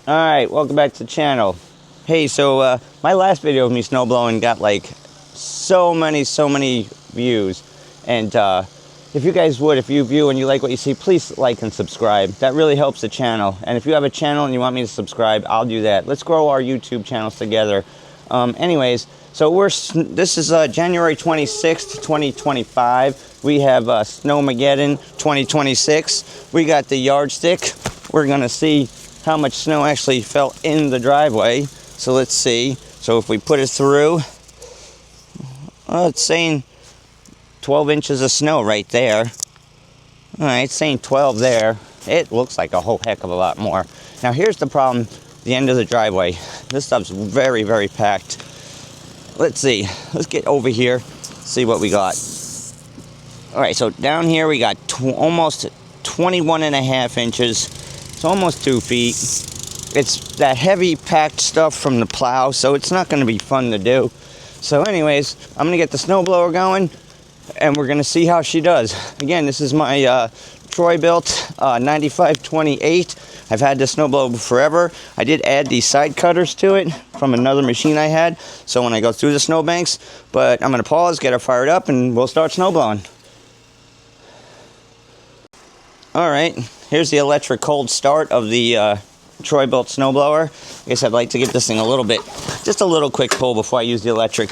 Alright, welcome back to the channel. Hey, so my last video of me snowblowing got like so many views. And if you guys would, if you view and you like what you see, please like and subscribe. That really helps the channel. And if you have a channel and you want me to subscribe, I'll do that. Let's grow our YouTube channels together. Anyways, so this is January 26th, 2025. We have Snowmageddon 2026. We got the yardstick. We're gonna see how much snow actually fell in the driveway. So let's see. So if we put it through, well, it's saying 12 inches of snow right there. All right, it's saying 12 there. It looks like a whole heck of a lot more. Now here's the problem, the end of the driveway. This stuff's very packed. Let's see, let's get over here, see what we got. All right, so down here we got almost 21.5 inches. It's almost 2 feet. It's that heavy packed stuff from the plow, so it's not gonna be fun to do. So anyways, I'm gonna get the snowblower going and we're gonna see how she does. Again, this is my Troy bilt 9528. I've had this snowblower forever. I did add these side cutters to it from another machine I had, so when I go through the snowbanks, but I'm gonna pause, get her fired up, and we'll start snowblowing. All right, here's the electric cold start of the Troy bilt snowblower. I guess I'd like to give this thing a little bit, just a little quick pull before I use the electric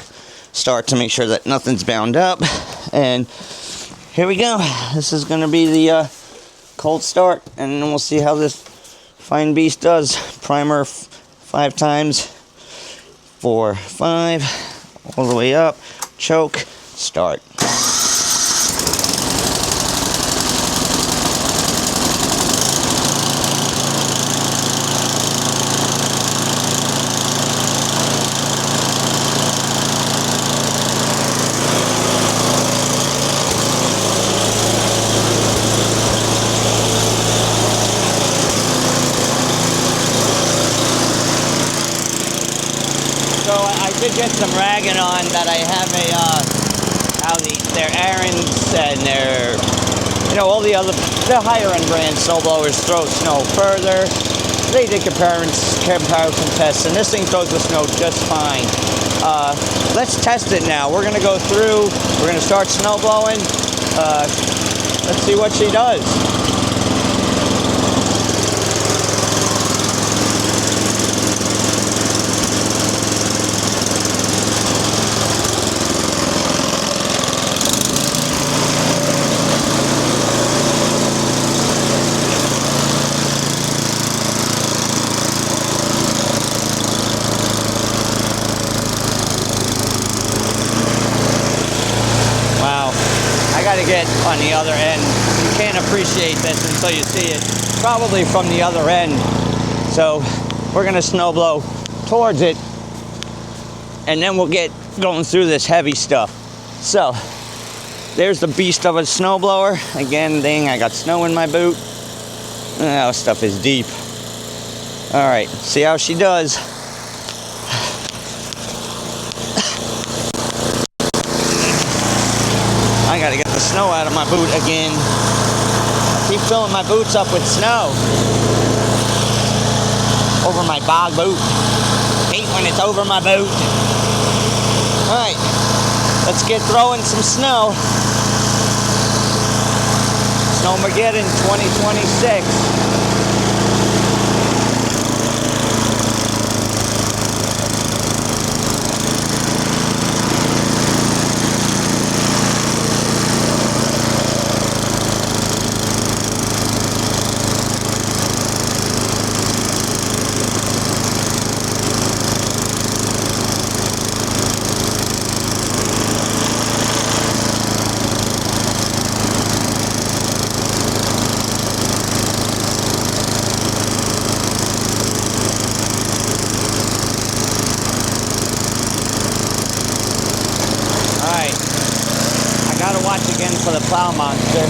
start to make sure that nothing's bound up. And here we go. This is gonna be the cold start, and then we'll see how this fine beast does. Primer 5 times, 4, 5, all the way up, choke, start. So I did get some ragging on that I have how their errands and their, all the other, the higher end brand snowblowers throw snow further. They did comparison tests, and this thing throws the snow just fine. Let's test it now. We're gonna go through, we're gonna start snowblowing. Let's see what she does. I gotta get on the other end. You can't appreciate this until you see it, probably from the other end. So we're gonna snowblow towards it, and then we'll get going through this heavy stuff. So there's the beast of a snowblower. Again, dang, I got snow in my boot. Oh, stuff is deep. All right, see how she does. I gotta get the snow out of my boot again. I keep filling my boots up with snow. Over my bog boot. Hate when it's over my boot. Alright, let's get throwing some snow. Snowmageddon 2026. Watch again for the plow monster.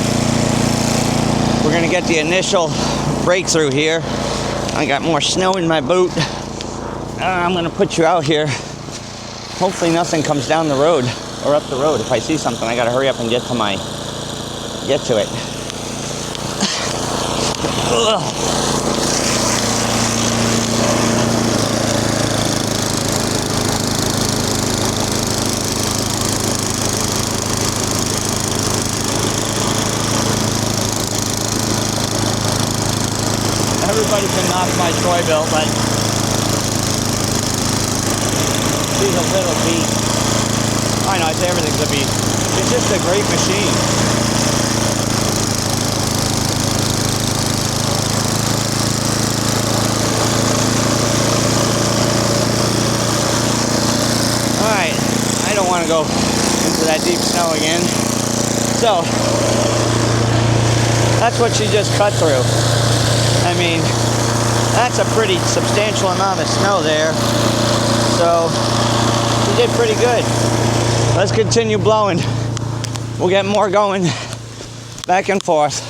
We're gonna get the initial breakthrough here. I got more snow in my boot. I'm gonna put you out here. Hopefully nothing comes down the road or up the road. If I see something, I gotta hurry up and get to it. Ugh. not my toy bilt, but she's a little beast. I know, I say everything's a beast. It's just a great machine. Alright, I don't want to go into that deep snow again. So, that's what she just cut through. I mean, that's a pretty substantial amount of snow there. So, she did pretty good. Let's continue blowing. We'll get more going back and forth.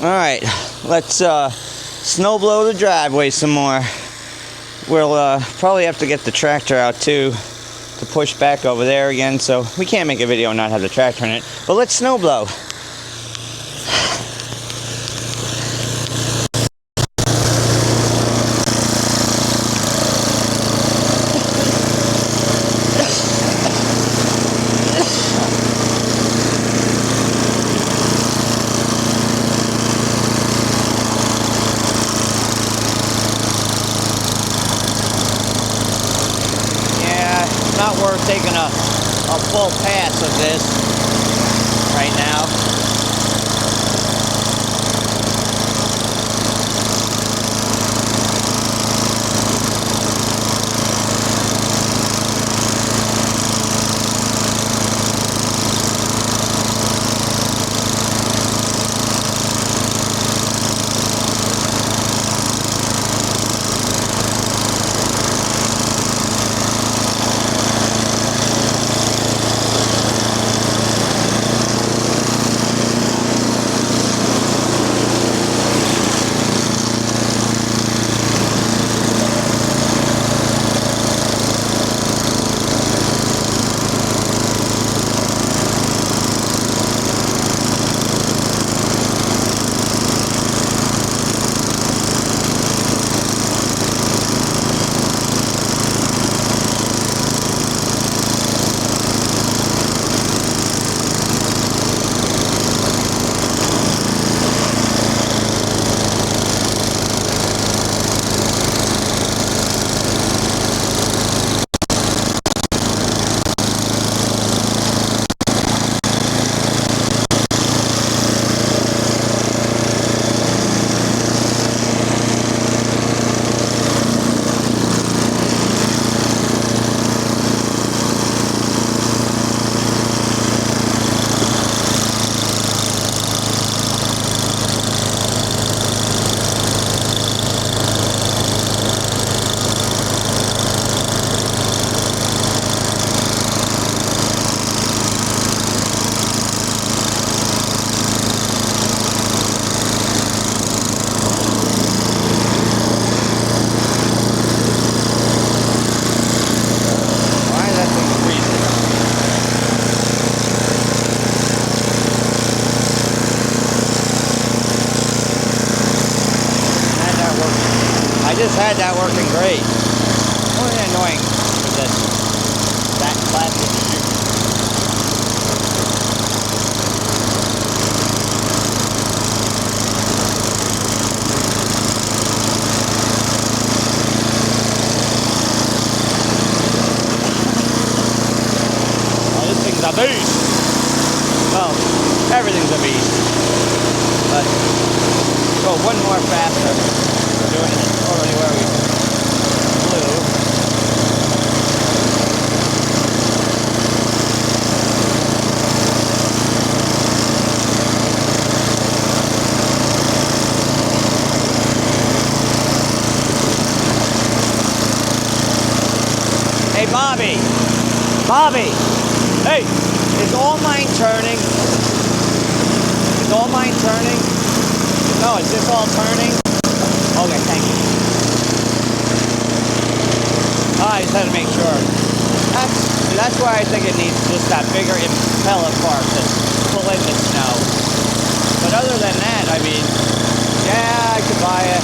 Alright, let's snow blow the driveway some more. We'll probably have to get the tractor out too to push back over there again, so we can't make a video and not have the tractor in it. But let's snow blow. Not worth taking a full pass of this right now. Just had that working great. Only annoying with this that plastic shoe. Oh, this thing's a beast. Well, everything's a beast. But go one more faster. We're doing it already where we blew. Hey, Bobby! Bobby! Hey! Is all mine turning? Is all mine turning? No, is this all turning? Okay, thank you. I just had to make sure. That's why I think it needs just that bigger impeller part to pull in the snow. But other than that, I mean, yeah, I could buy a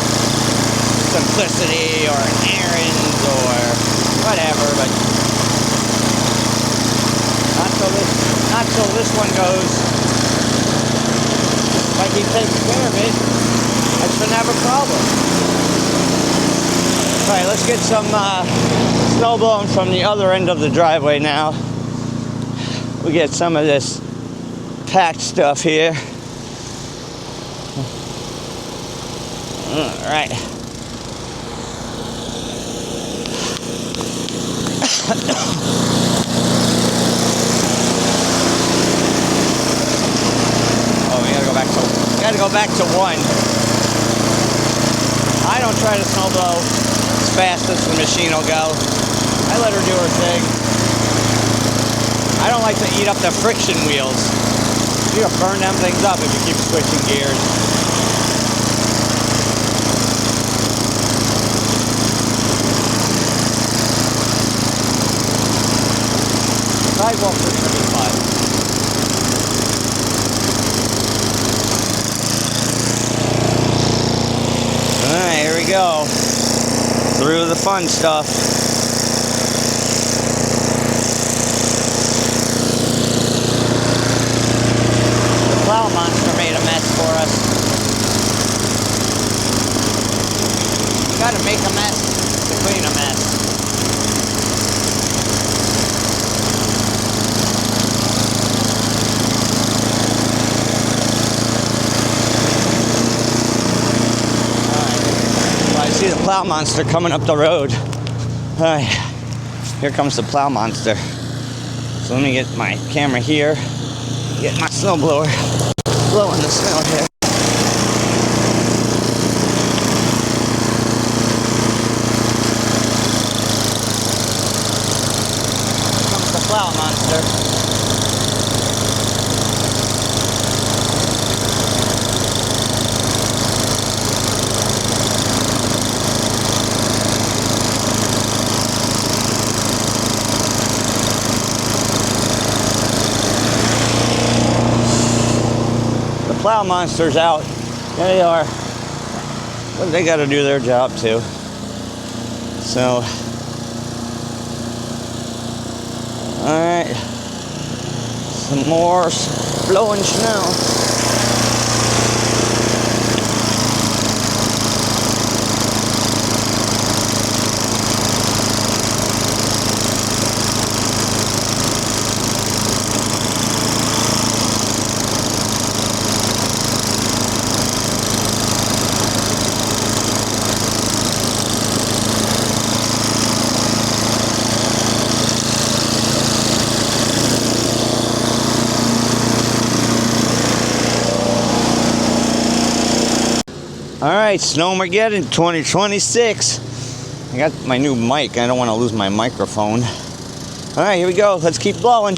Simplicity or an Aaron's or whatever, but not till this one goes. If I keep taking care of it, I shouldn't have a problem. let's get some snow blowing from the other end of the driveway now. We get some of this packed stuff here. All right. Oh, we gotta go back to 1. I don't try to snow blow as fast as the machine will go. I let her do her thing. I don't like to eat up the friction wheels. You're gonna burn them things up if you keep switching gears. Sidewalks are gonna be fun. Alright, here we go. Through the fun stuff. The plow monster made a mess for us. You gotta make a mess to clean a mess. See the plow monster coming up the road. Alright, here comes the plow monster. So let me get my camera here, get my snowblower, blowing the snow here. Here comes the plow monster. Plow monsters out. There they are. But they got to do their job too. So, all right, some more blowing snow. All right, Snowmageddon 2026. I got my new mic. I don't want to lose my microphone. All right, here we go. Let's keep blowing.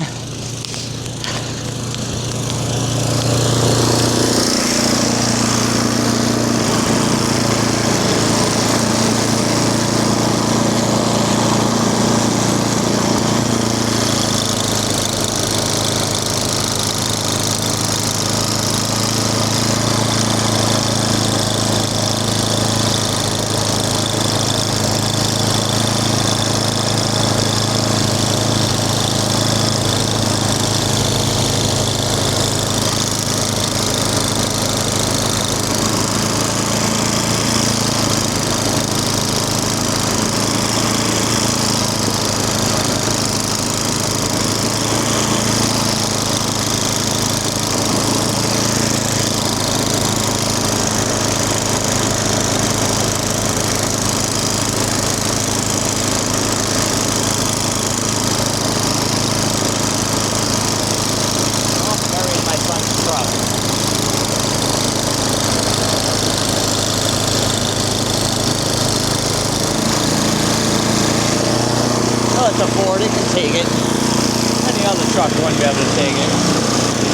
It's a Ford, it can take it. Any other truck wouldn't be able to take it.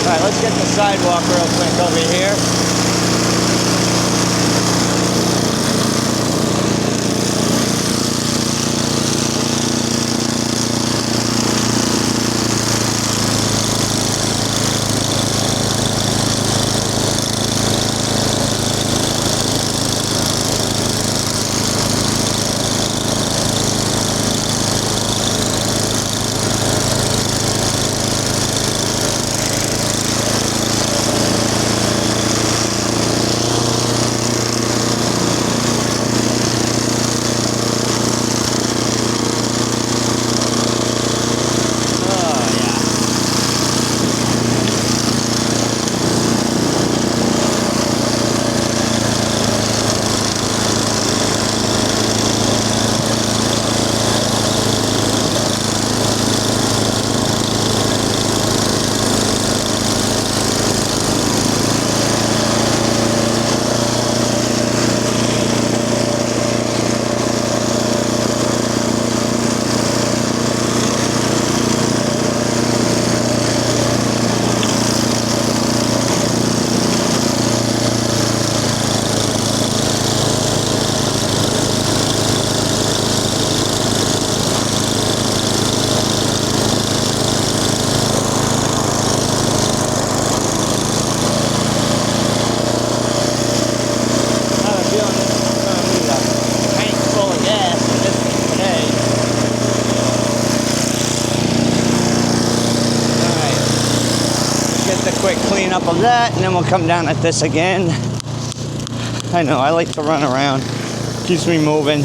Alright, let's get the sidewalk real quick over here. of that, and then we'll come down at this again. I know, I like to run around. Keeps me moving.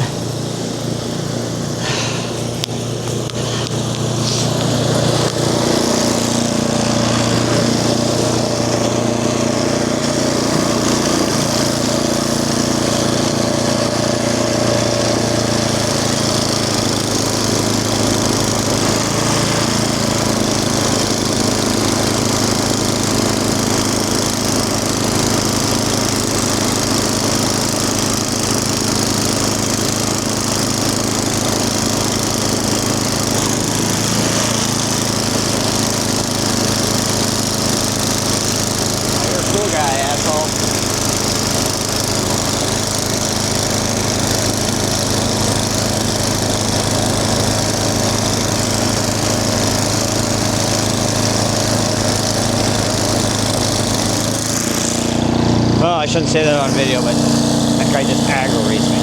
Well, I shouldn't say that on video, but that guy just aggravates me.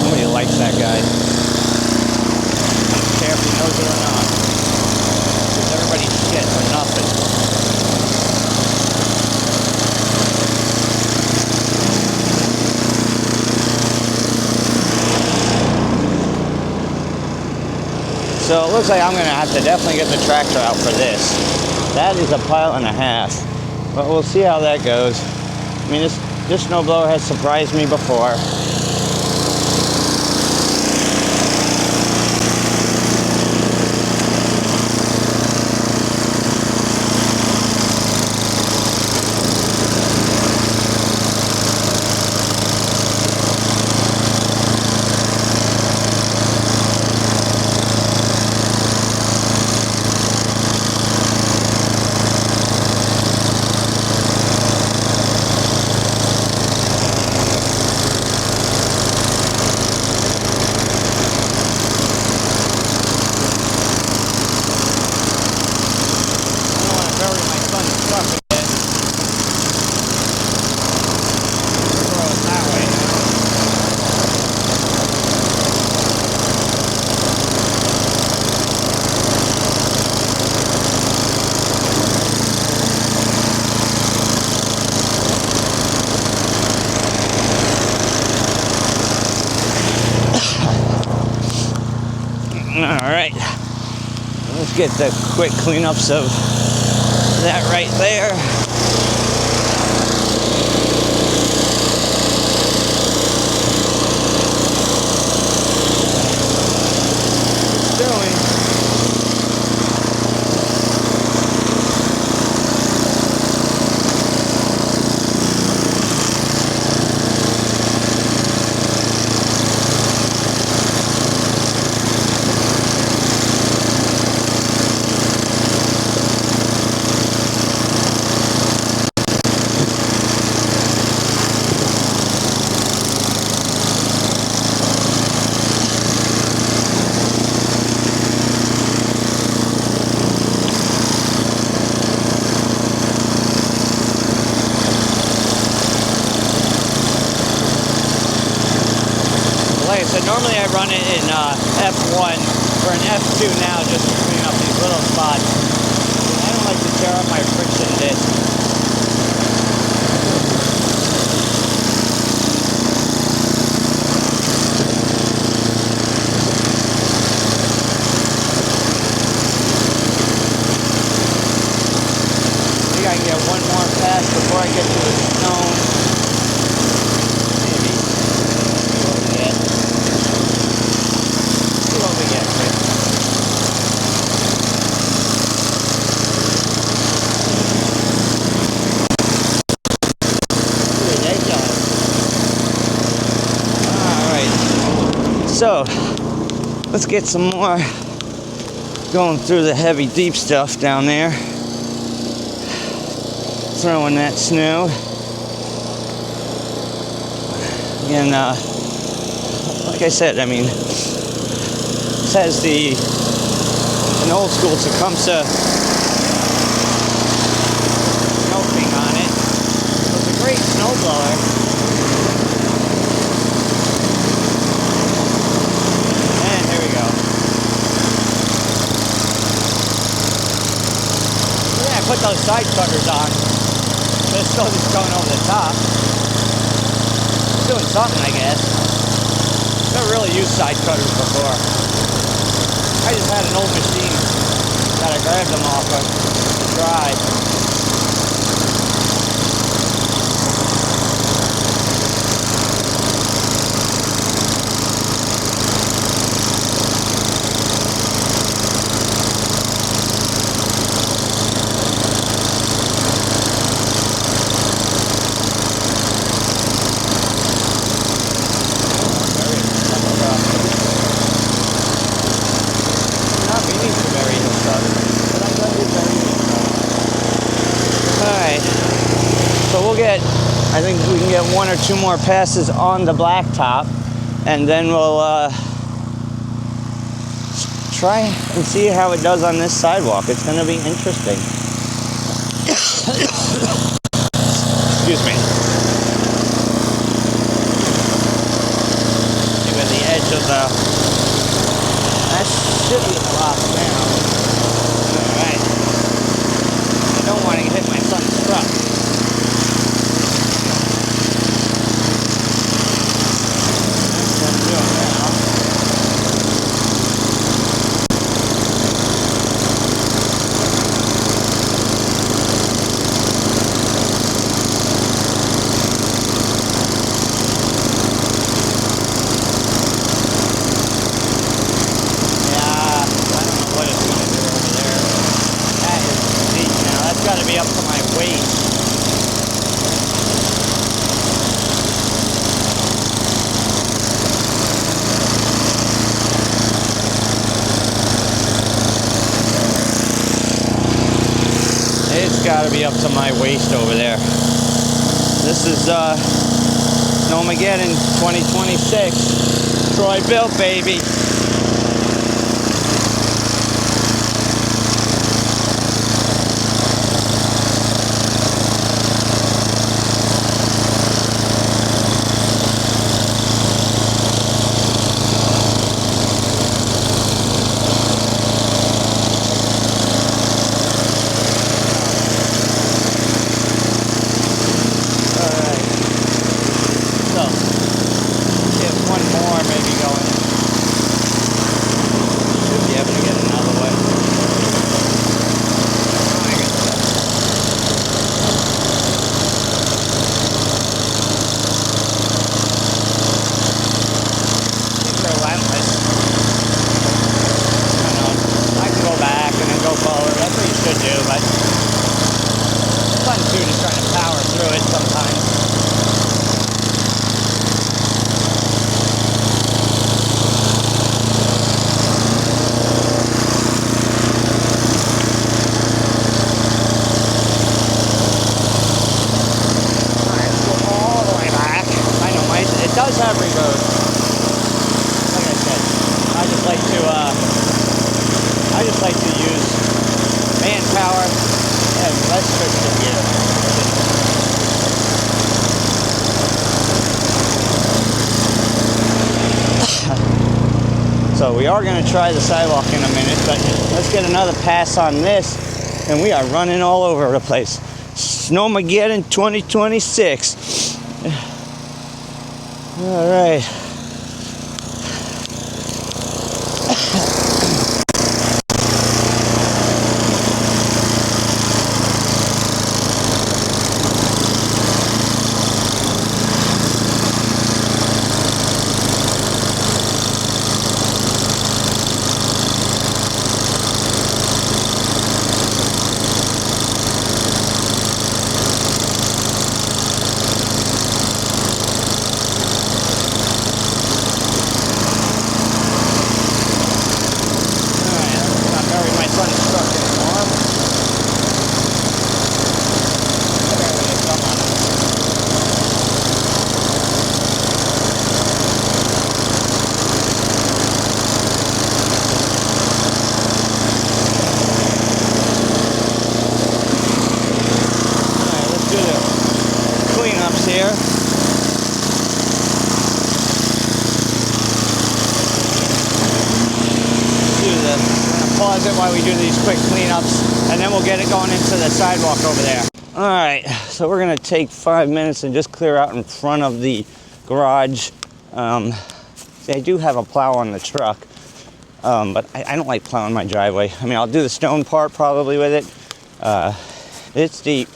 Nobody likes that guy. I don't care if he knows it or not. Because everybody shit for nothing. So it looks like I'm going to have to definitely get the tractor out for this. That is a pile and a half. But we'll see how that goes. I mean, this snowblower has surprised me before. Alright, let's get the quick cleanups of that right there. It's doing. Like I said, normally I run it in F1 for an F2 now just to clean up these little spots. I don't like to tear up my friction disc. I think I can get one more pass before I get to the snow. So, let's get some more going through the heavy, deep stuff down there. Throwing that snow. And, like I said, I mean, this has an old school Tecumseh snow thing on it. So it's a great snowblower. Put those side cutters on. They're still just going over the top. Doing something, I guess. Never really used side cutters before. I just had an old machine that I grabbed them off of to try. I think we can get 1 or 2 more passes on the blacktop, and then we'll try and see how it does on this sidewalk. It's going to be interesting. Excuse me. Even the edge of the... That should be locked down. Alright. I don't want to hit my son's truck. Up to my waist. It's got to be up to my waist over there. This is Snowmageddon 2026. Troy Bilt, baby. Every road. Like I said, I just like to use manpower and less friction gear. So we are going to try the sidewalk in a minute, but let's get another pass on this, and we are running all over the place. Snowmageddon 2026. All right. Here. Pause it while we do these quick cleanups, and then we'll get it going into the sidewalk over there. All right, so we're gonna take 5 minutes and just clear out in front of the garage. See, I do have a plow on the truck, but I don't like plowing my driveway. I mean, I'll do the stone part probably with it. It's deep.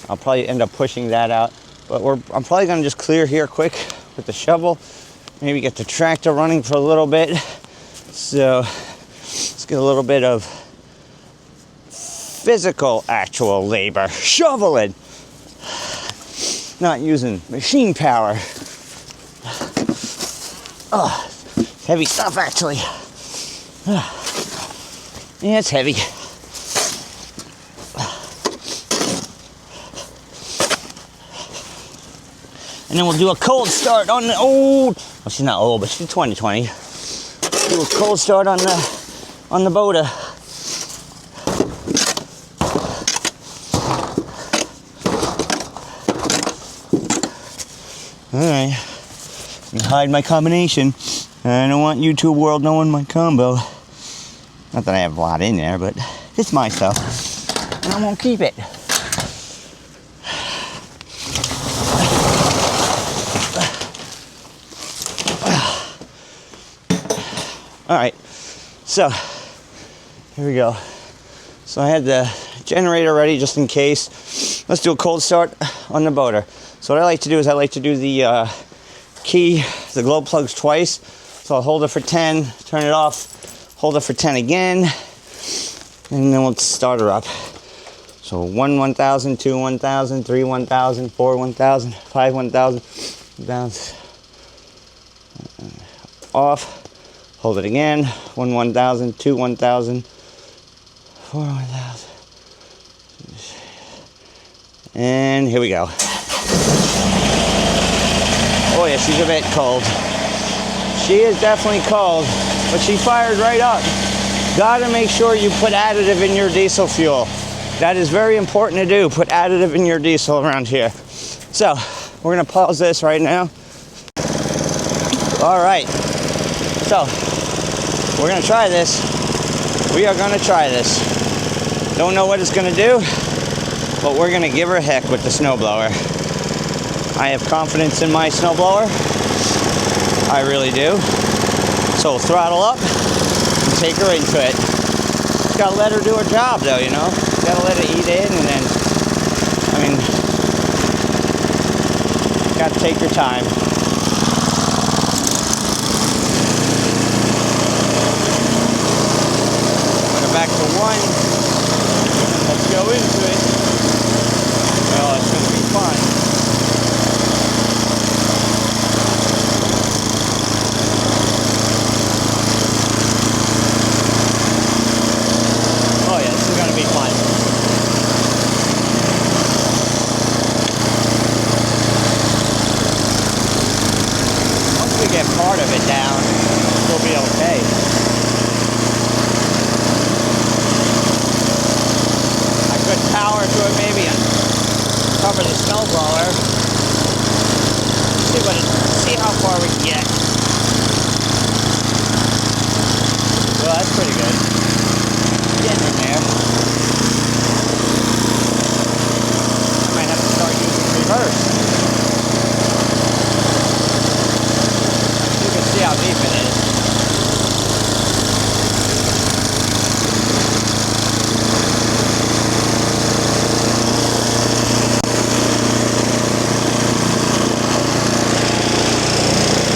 I'll probably end up pushing that out, but I'm probably gonna just clear here quick with the shovel. Maybe get the tractor running for a little bit. So let's get a little bit of physical, actual labor. Shoveling. Not using machine power. Oh, it's heavy stuff, actually. Yeah, it's heavy. And then we'll do a cold start on the old. Well, she's not old, but she's 2020. Do a cold start on the boater. Alright. Hide my combination. I don't want YouTube world knowing my combo. Not that I have a lot in there, but it's my stuff. And I won't keep it. Alright. So, here we go. So I had the generator ready just in case. Let's do a cold start on the boater. So what I like to do is I like to do the key, the glow plugs twice. So I'll hold it for 10, turn it off, hold it for 10 again, and then we'll start her up. So 1 1000, 2 1000, 3 1000, 4 1000, 5 1000, 1000. Off, hold it again, 1 1000, 2 1000, 4 1000. And here we go. Oh yeah, she's a bit cold. She is definitely cold, but she fired right up. Gotta make sure you put additive in your diesel fuel. That is very important to do, put additive in your diesel around here. So, we're gonna pause this right now. All right, so, we're gonna try this. We are gonna try this. Don't know what it's gonna do, but we're gonna give her a heck with the snowblower. I have confidence in my snowblower. I really do. So throttle up and take her into it. Just gotta let her do her job though, you know? Gotta let it eat in and then, I mean, gotta take your time. Put her back to 1. Let's go into it. Oh, it's gonna be fun. Part of it down, we'll be okay. I could power to it maybe and cover the snowblower. See how far we can get. Well, that's pretty good. Getting in there. I might have to start using reverse. See how deep it is.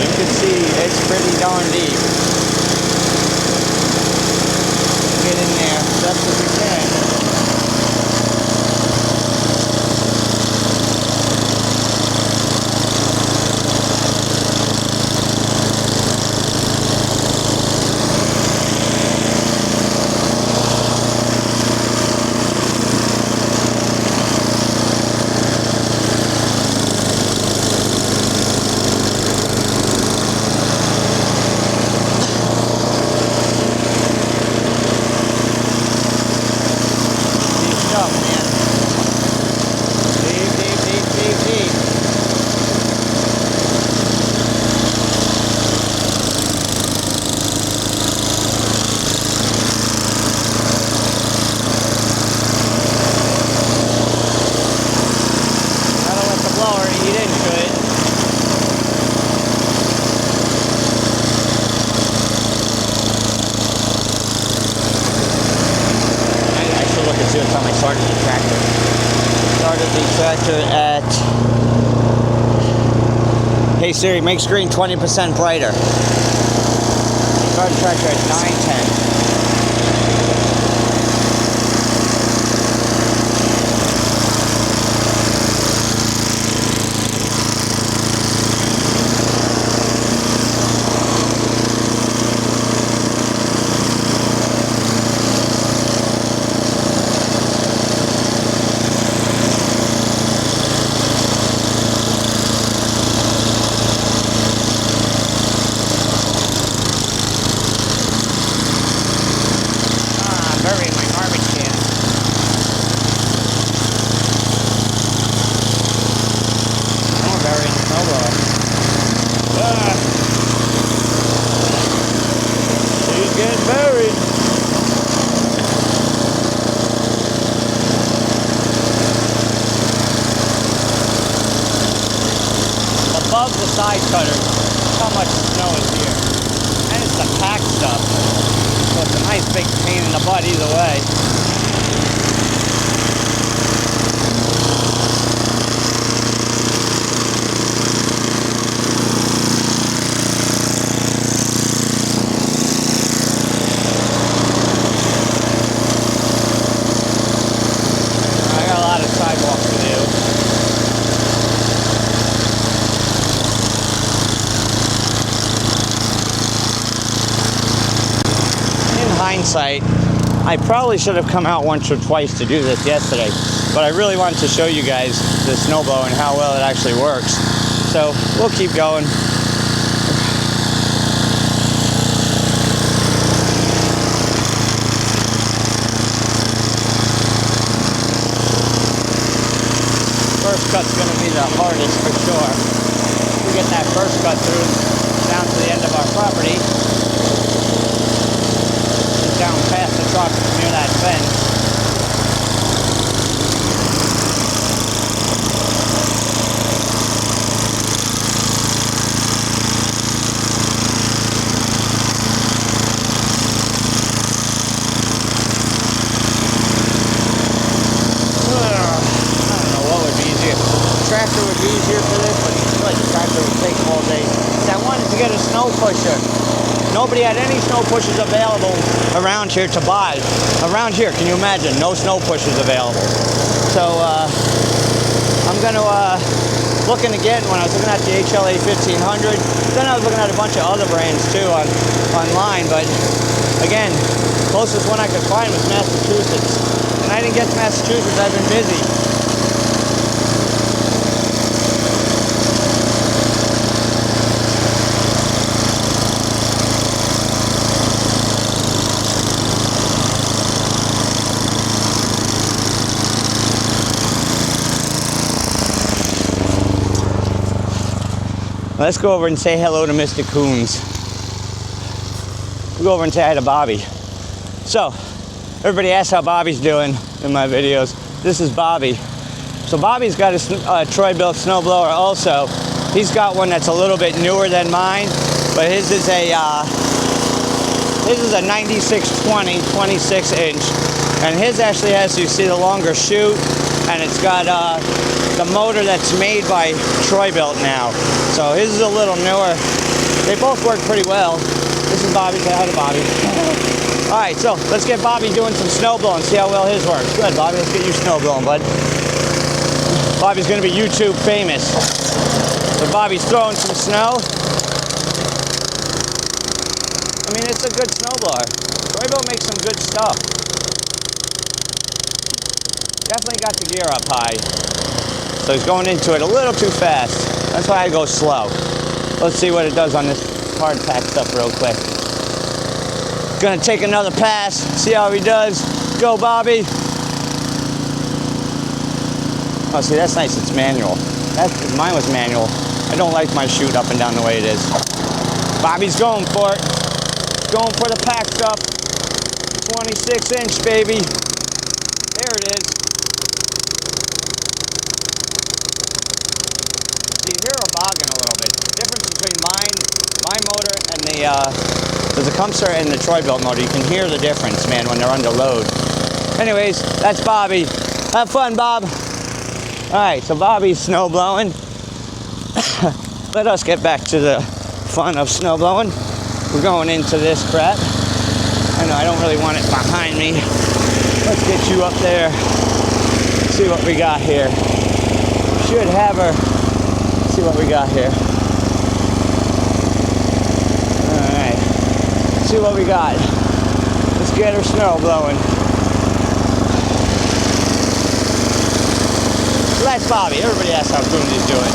You can see it's pretty darn deep. Get in there as best as we can. tractor at, hey Siri, make screen 20% brighter. Start the tractor at 9:10. Above the side cutter, how much snow is here. And it's the packed stuff. So it's a nice big pain in the butt either way. I got a lot of sidewalk to do. Hindsight, I probably should have come out once or twice to do this yesterday, but I really wanted to show you guys the snowblower and how well it actually works. So we'll keep going. First cut's going to be the hardest for sure. We get that first cut through down to the end of our property. Down past the truck near that fence. I don't know what would be easier. The tractor would be easier for this, but I feel like the tractor would take all day. I wanted to get a snow pusher. Nobody had any snow pushers available around here to buy. Around here, can you imagine? No snow pushers available. So I'm going to look into getting one. I was looking at the HLA 1500. Then I was looking at a bunch of other brands too online. But again, closest one I could find was Massachusetts. And I didn't get to Massachusetts. I've been busy. Let's go over and say hello to Mr. Coons. We'll go over and say hi to Bobby. So, everybody asks how Bobby's doing in my videos. This is Bobby. So Bobby's got a Troy-built snowblower also. He's got one that's a little bit newer than mine, but his is a 9620, 26 inch. And his actually has, you see the longer chute, and it's got the motor that's made by Troy-built now. So his is a little newer. They both work pretty well. This is Bobby. Say hi to Bobby. All right, so let's get Bobby doing some snow blowing, see how well his works. Good, Bobby. Let's get you snow blowing, bud. Bobby's going to be YouTube famous. So Bobby's throwing some snow. I mean, it's a good snowblower. Troy-built makes some good stuff. Definitely got the gear up high. So he's going into it a little too fast. That's why I go slow. Let's see what it does on this hard pack stuff real quick. Gonna take another pass, see how he does. Go, Bobby. Oh, see, that's nice, it's manual. Mine was manual. I don't like my chute up and down the way it is. Bobby's going for it. Going for the pack stuff. 26 inch, baby. There it is. You hear a bogging a little bit. The difference between my motor and the Tecumseh and the Troy-built motor, you can hear the difference, man, when they're under load. Anyways, that's Bobby. Have fun, Bob. Alright, so Bobby's snow blowing. Let us get back to the fun of snow blowing. We're going into this crap. I know I don't really want it behind me. Let's get you up there. See what we got here. Should have her. See what we got here. Alright. See what we got. Let's get her snow blowing. So that's Bobby. Everybody asks how Cooney's doing.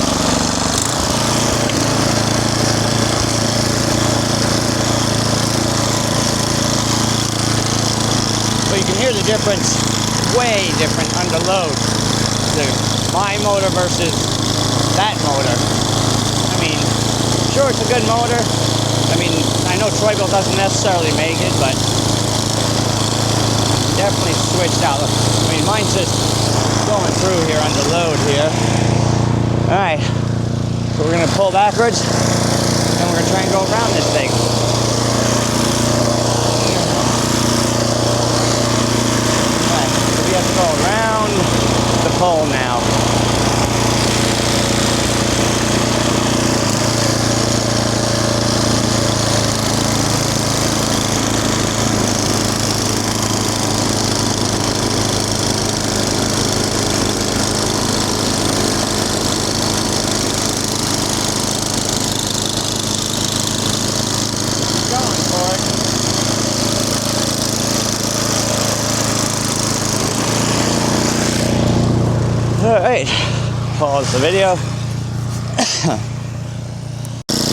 But you can hear the difference, way different under load. My motor versus that motor. I mean, sure, it's a good motor. I mean, I know Troyville doesn't necessarily make it, but definitely switched out. I mean, mine's just going through here under load here. All right, so we're gonna pull backwards, and we're gonna try and go around this thing. All right, so we have to go around the pole now. Alright, pause the video.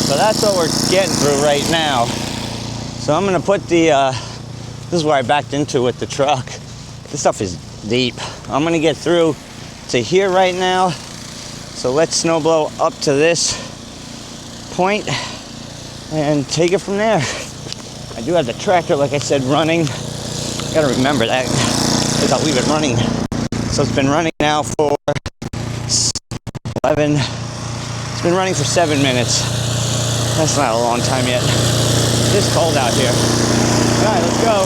So that's what we're getting through right now. So I'm gonna put the, this is where I backed into with the truck. This stuff is deep. I'm gonna get through to here right now. So let's snow blow up to this point and take it from there. I do have the tractor, like I said, running. Gotta remember that, because I'll leave it running. So it's been running now for 11, it's been running for 7 minutes. That's not a long time yet. It is cold out here. All right, let's go.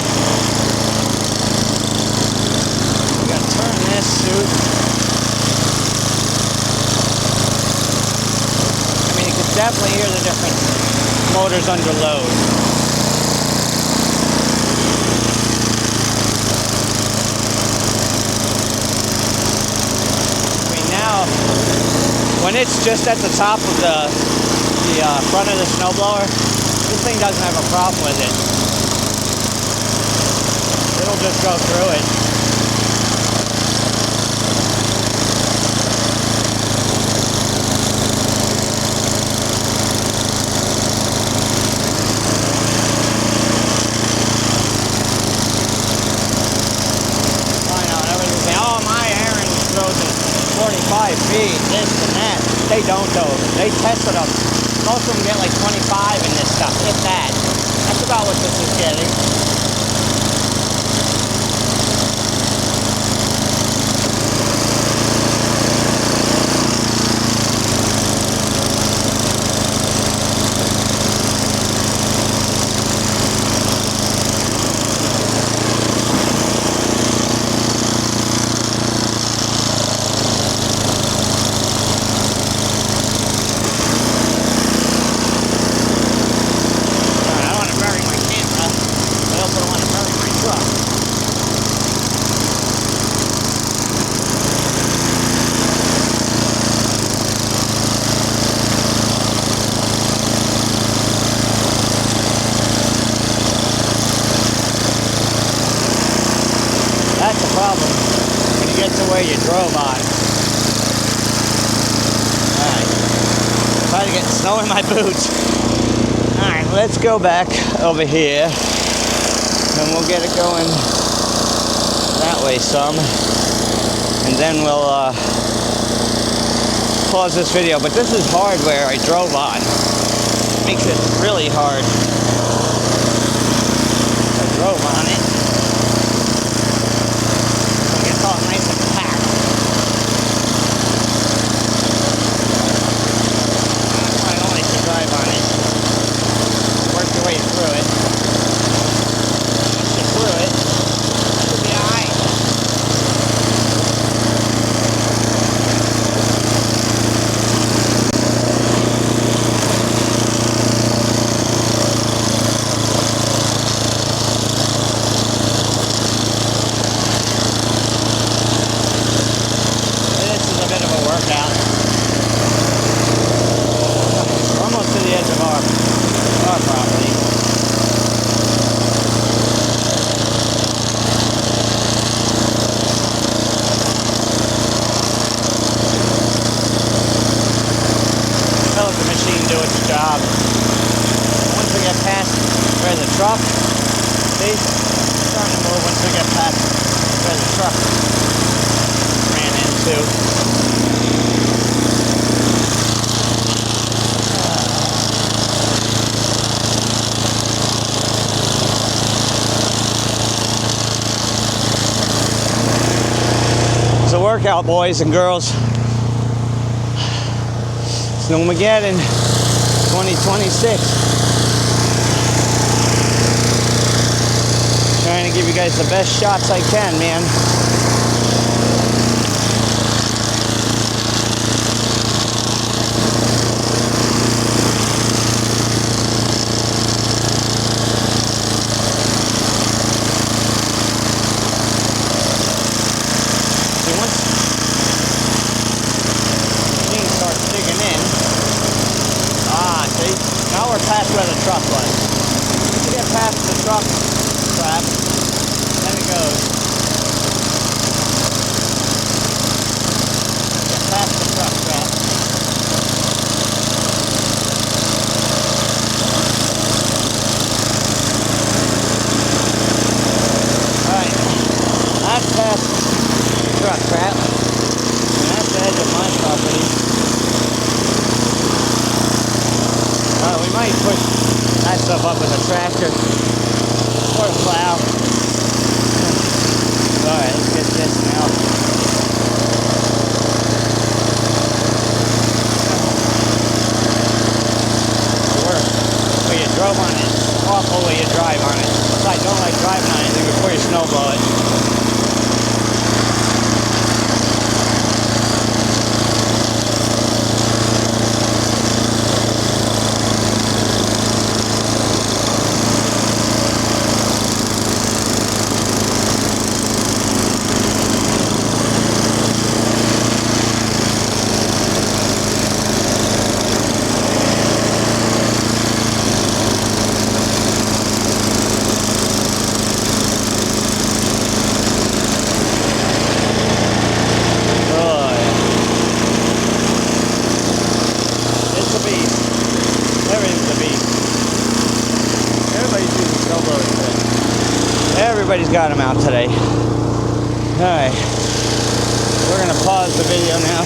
We gotta turn this suit. I mean, you can definitely hear the different motors under load. When it's just at the top of the front of the snowblower, this thing doesn't have a problem with it. It'll just go through it. Find out everything. Say, oh, my Aaron throws it 45 feet, this and that. They don't though. They tested them. Most of them get like 25 in this stuff, if that. That's about what this is getting. When you get to where you drove on. Alright. Try to get snow in my boots. Alright, let's go back over here. And we'll get it going that way some. And then we'll pause this video. But this is hard where I drove on. It makes it really hard. I drove on it. Nice and packed. That's why I don't like to drive on it. Work your way through it. Once you're through it, you'll be alright. once we get past where the truck, see, it's starting to move once we get past where the truck ran into. It's a workout, boys and girls. Snowmageddon 2026. Trying to give you guys the best shots I can, man. Now we're past where the truck was. Once you get past the truck trap, then it goes. Get past the truck trap. Alright, that's past the truck trap. And that's the edge of my property. We might push that stuff up with a tractor or a plow. Alright, let's get this now. Where you drove on it, it's awful where you drive on it. So I don't like driving on anything before you snowblow it. Everybody's got them out today. Alright, we're going to pause the video now,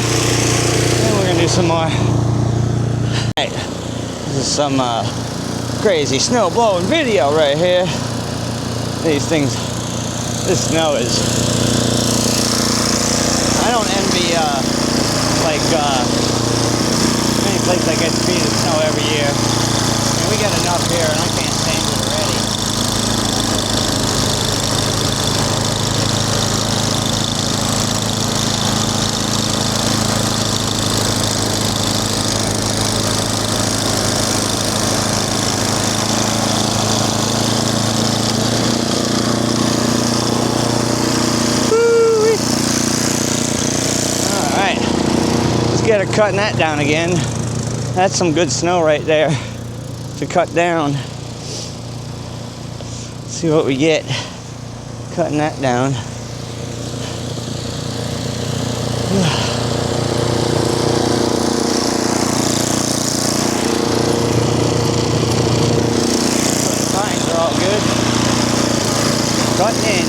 and we're going to do some more. Alright, this is some crazy snow blowing video right here. These things, this snow is, I don't envy any place that gets feet of snow every year. And we get enough here, and I can't stand it already. Get her cutting that down again. That's some good snow right there to cut down. Let's see what we get cutting that down. The pines are all good. Cutting in.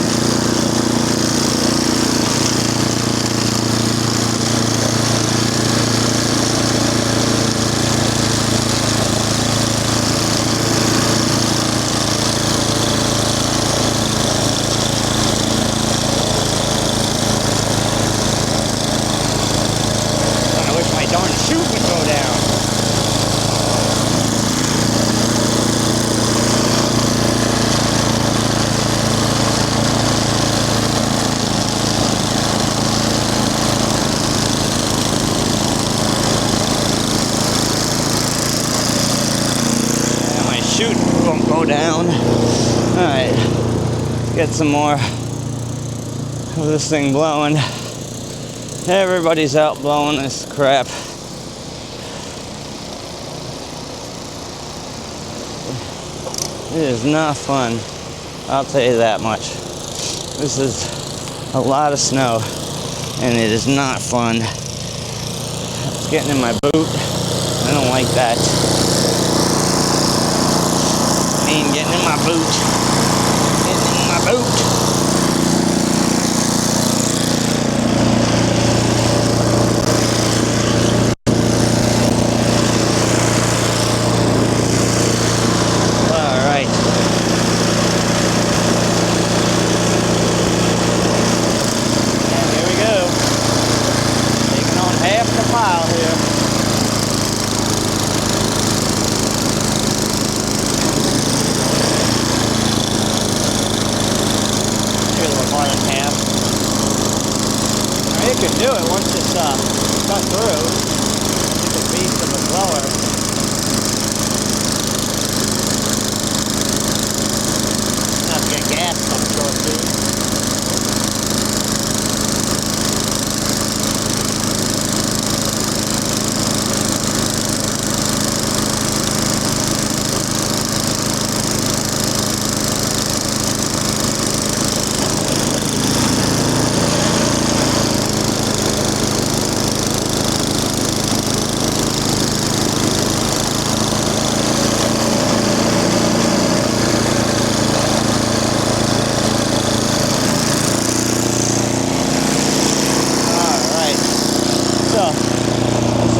Chute won't go down. Alright, get some more of this thing blowing. Everybody's out blowing this crap. It is not fun, I'll tell you that much. This is a lot of snow, and it is not fun. It's getting in my boot. I don't like that. rain getting in my boot. Getting in my boot. It can do it once it's cut through. It's a beast of a blower. Not to get gas come short too.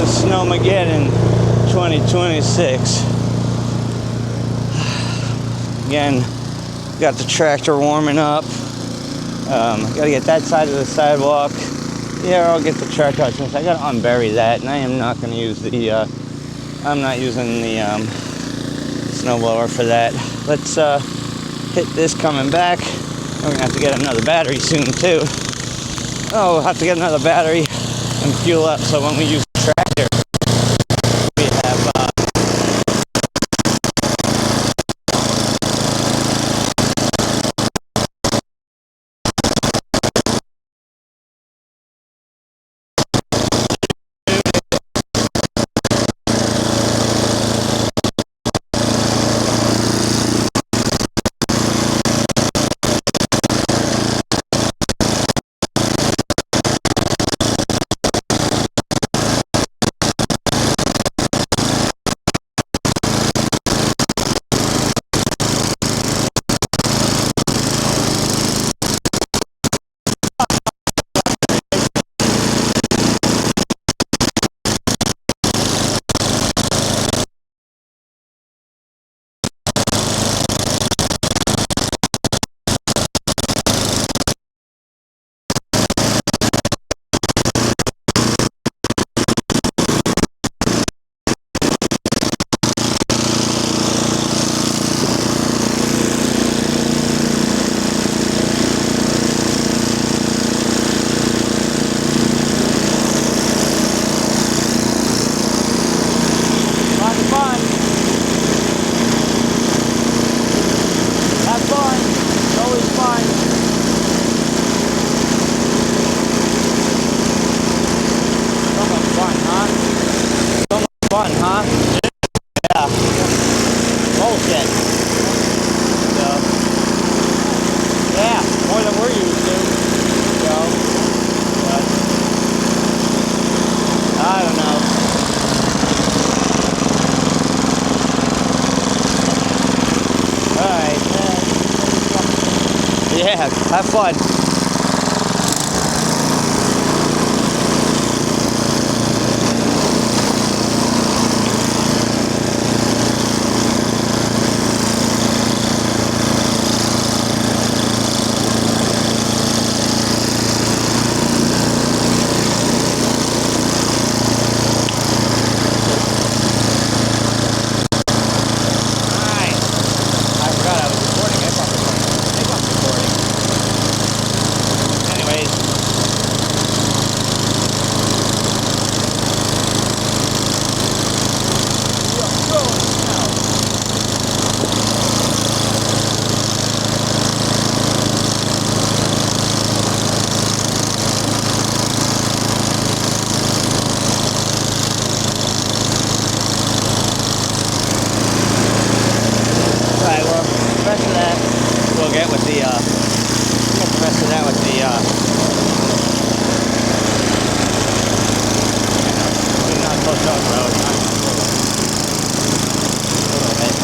Snowmageddon 2026. Again, got the tractor warming up. Gotta get that side of the sidewalk. Yeah, I'll get the tractor out since I gotta unbury that, and I am not gonna use the. I'm not using the snowblower for that. Let's hit this coming back. We're gonna have to get another battery soon too. Oh, we'll have to get another battery and fuel up so when we use the tractor, we have fun, huh? Yeah. Bullshit. So, yeah, more than we're used to. So, but, I don't know. Alright. Yeah, have fun. Get with the get the rest of that with the we're not close to the road. A little bit.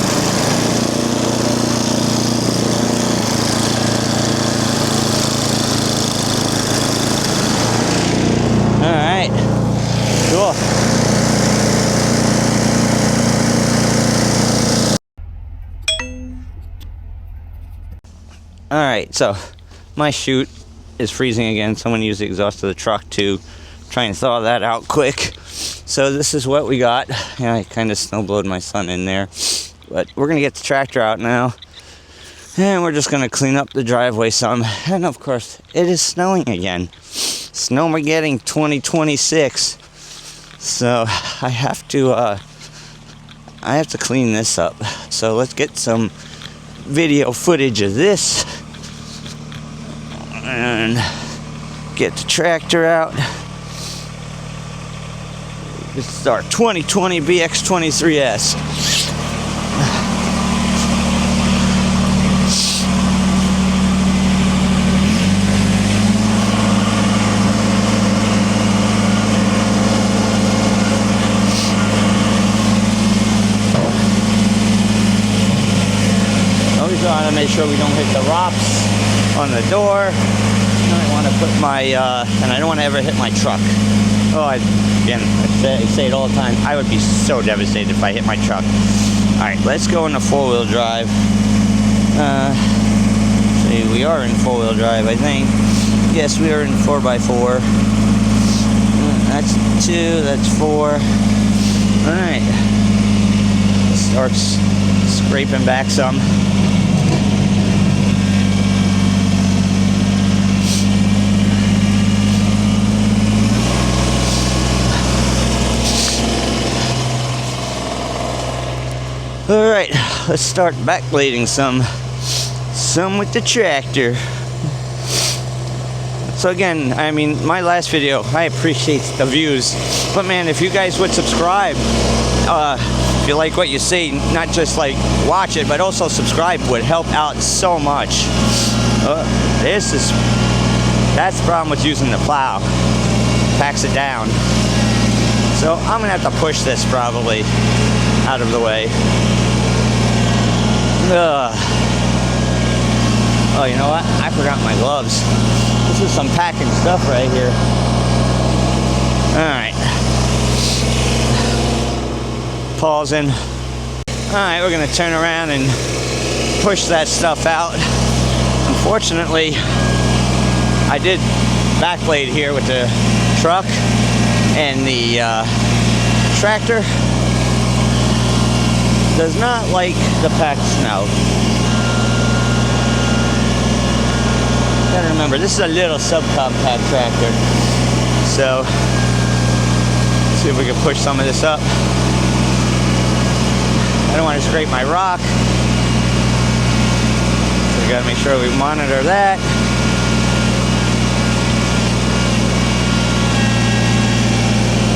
All right, so my chute is freezing again. Someone used the exhaust of the truck to try and thaw that out quick. So this is what we got. Yeah, I kind of snowblowed my son in there. But we're going to get the tractor out now. And we're just going to clean up the driveway some. And of course, it is snowing again. Snowmageddon 2026. So I have to clean this up. So let's get some video footage of this. And get the tractor out. This is our 2020 BX23S. Always want to make sure we don't hit the rocks on the door. I want to put my, and I don't want to ever hit my truck. Oh, I say it all the time. I would be so devastated if I hit my truck. All right, let's go into four-wheel drive. See, we are in four-wheel drive, I think. Yes, we are in 4x4. That's 2, that's 4. All right. Starts scraping back some. All right, let's start backblading some with the tractor. So again, I mean, my last video, I appreciate the views, but man, if you guys would subscribe, if you like what you see, not just like watch it, but also subscribe would help out so much. That's the problem with using the plow. Packs it down. So I'm gonna have to push this probably out of the way. Oh, you know what? I forgot my gloves. This is some packing stuff right here. Alright. Pausing. Alright, we're going to turn around and push that stuff out. Unfortunately, I did backblade here with the truck and the tractor. Does not like the packed snow. Gotta remember, this is a little subcompact tractor. So, let's see if we can push some of this up. I don't want to scrape my rock. So we gotta make sure we monitor that.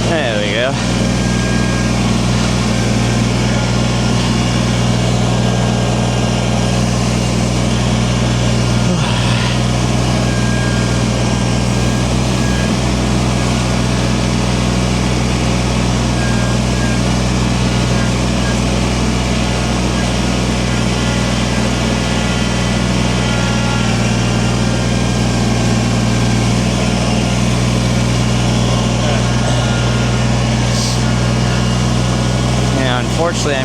There we go. Unfortunately, I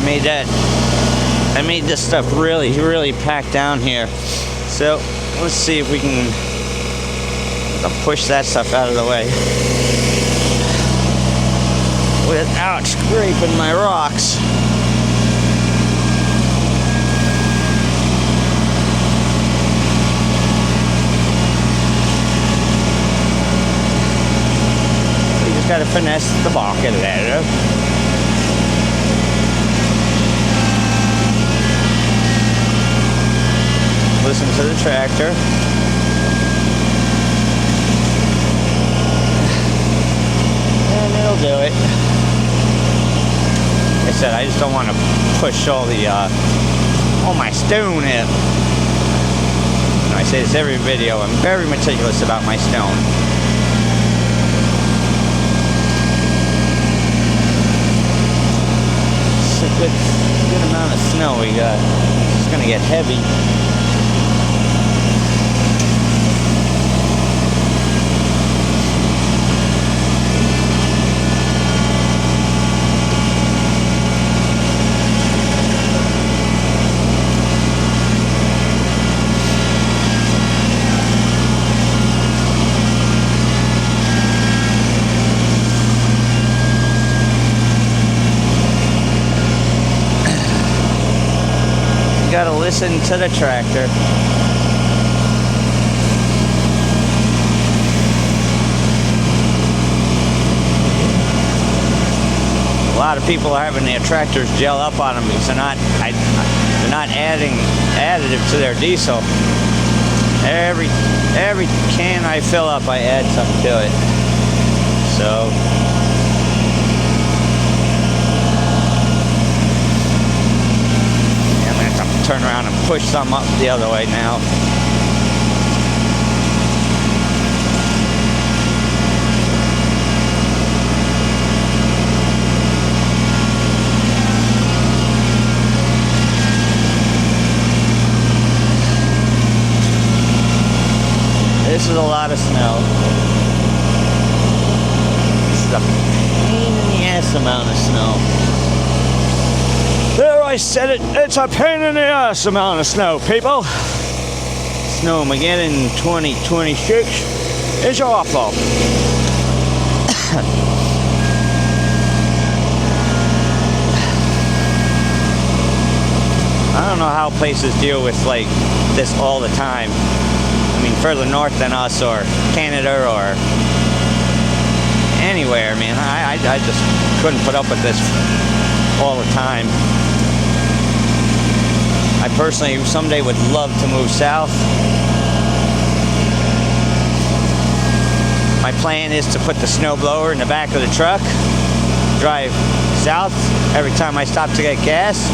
made this stuff really packed down here. So let's see if we can push that stuff out of the way without scraping my rocks. You just gotta finesse the bucket there. Listen to the tractor. And it'll do it. Like I said, I just don't want to push all my stone in. I say this every video, I'm very meticulous about my stone. It's a good amount of snow we got. It's gonna get heavy. listen to the tractor. A lot of people are having their tractors gel up on them because they're not adding additive to their diesel. Every can I fill up, I add something to it. So I'm gonna have to turn around and push some up the other way now. This is a lot of snow. This is a pain in the ass amount of snow. There, I said it. It's a pain in the ass amount of snow, people. Snowmageddon 2026 is awful. I don't know how places deal with like this all the time. I mean, further north than us, or Canada, or anywhere, man. I just couldn't put up with this all the time. I personally someday would love to move south. My plan is to put the snowblower in the back of the truck, drive south every time I stop to get gas.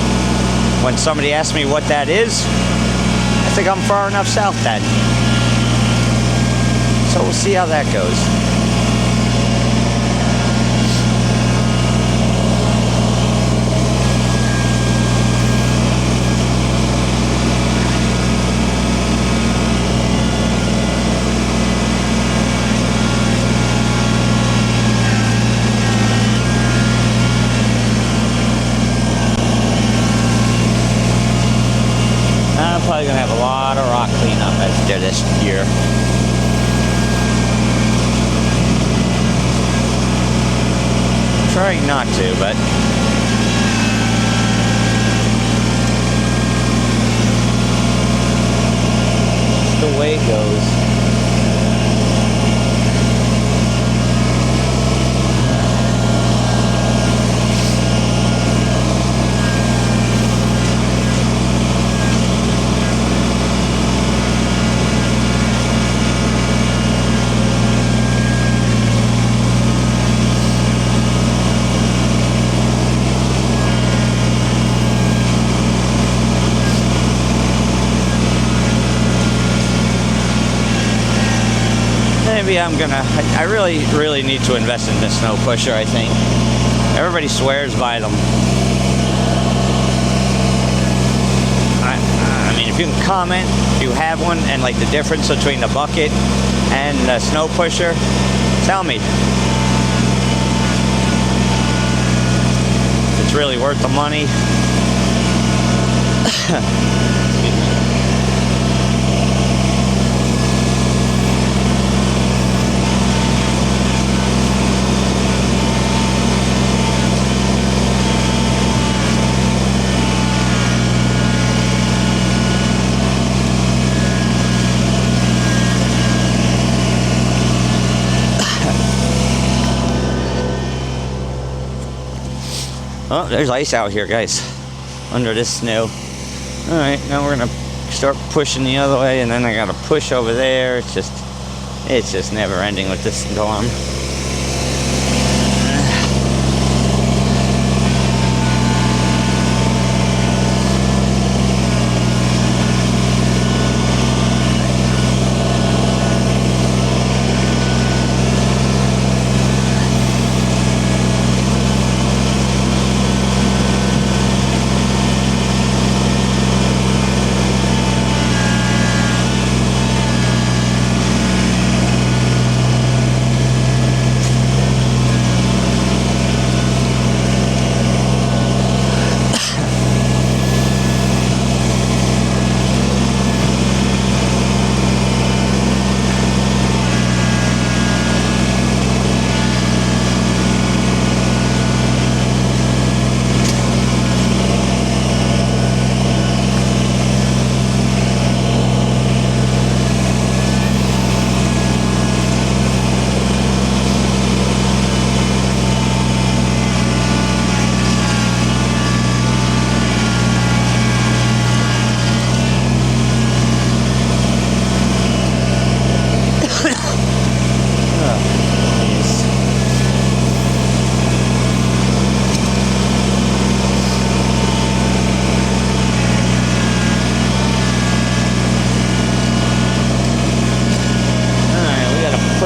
When somebody asks me what that is, I think I'm far enough south then. So we'll see how that goes. I'm probably going to have a lot of rock cleanup after this year. Trying not to, but it's the way it goes. Maybe I really need to invest in this snow pusher, I think. Everybody swears by them. I mean, if you can comment if you have one and like the difference between the bucket and the snow pusher, tell me. If it's really worth the money. Oh, there's ice out here, guys, under this snow. All right, now we're gonna start pushing the other way, and then I gotta push over there. It's just never ending with this storm.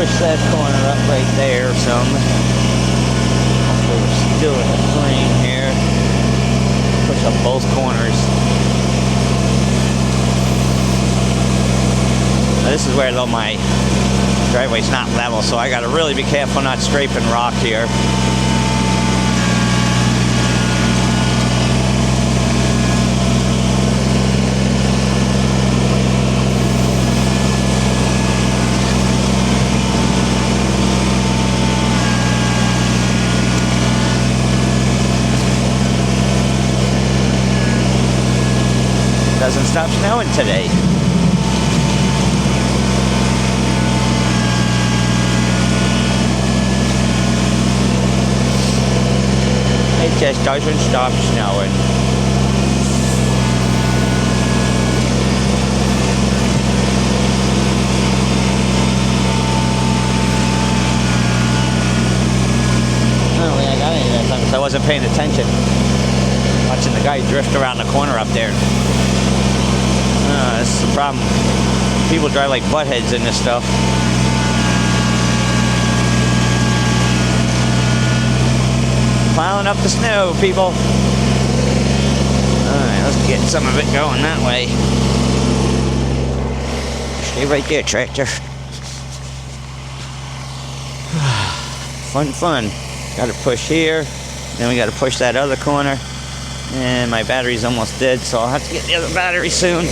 push that corner up right there some. Hopefully we're still in the frame here. Push up both corners. Now this is where though my driveway's not level, so I gotta really be careful not scraping rock here. Doesn't stop snowing today. It just doesn't stop snowing. I don't think I got any that time because I wasn't paying attention. Watching the guy drift around the corner up there. This is the problem. People drive like buttheads in this stuff. Plowing up the snow, people. Alright, let's get some of it going that way. Stay right there, tractor. Fun. Gotta push here. Then we gotta push that other corner. And my battery's almost dead, so I'll have to get the other battery soon.